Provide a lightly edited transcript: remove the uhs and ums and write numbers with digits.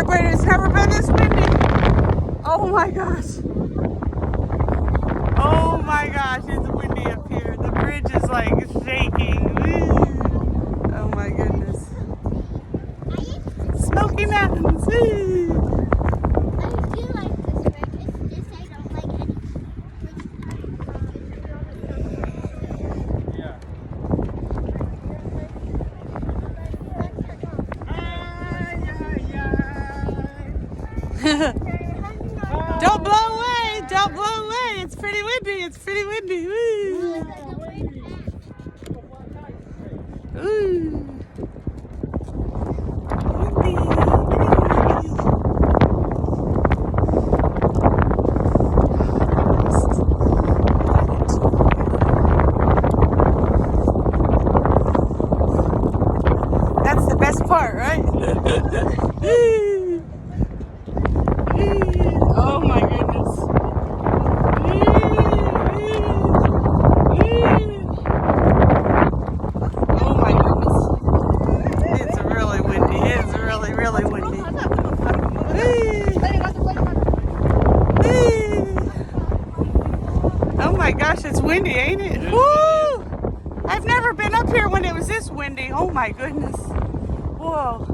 Everybody, it's never been this windy. Oh my gosh. Oh my gosh, it's windy up here. The bridge is like shaking. Woo. Oh my goodness. Smoky Mountains. Woo. Don't blow away! Don't blow away! It's pretty windy! It's pretty windy! Woo! Ooh! That's the best part, right? Oh my goodness. Oh my goodness. It's really windy. It's really, really windy. Oh my gosh, it's windy, ain't it? Woo! I've never been up here when it was this windy. Oh my goodness. Whoa.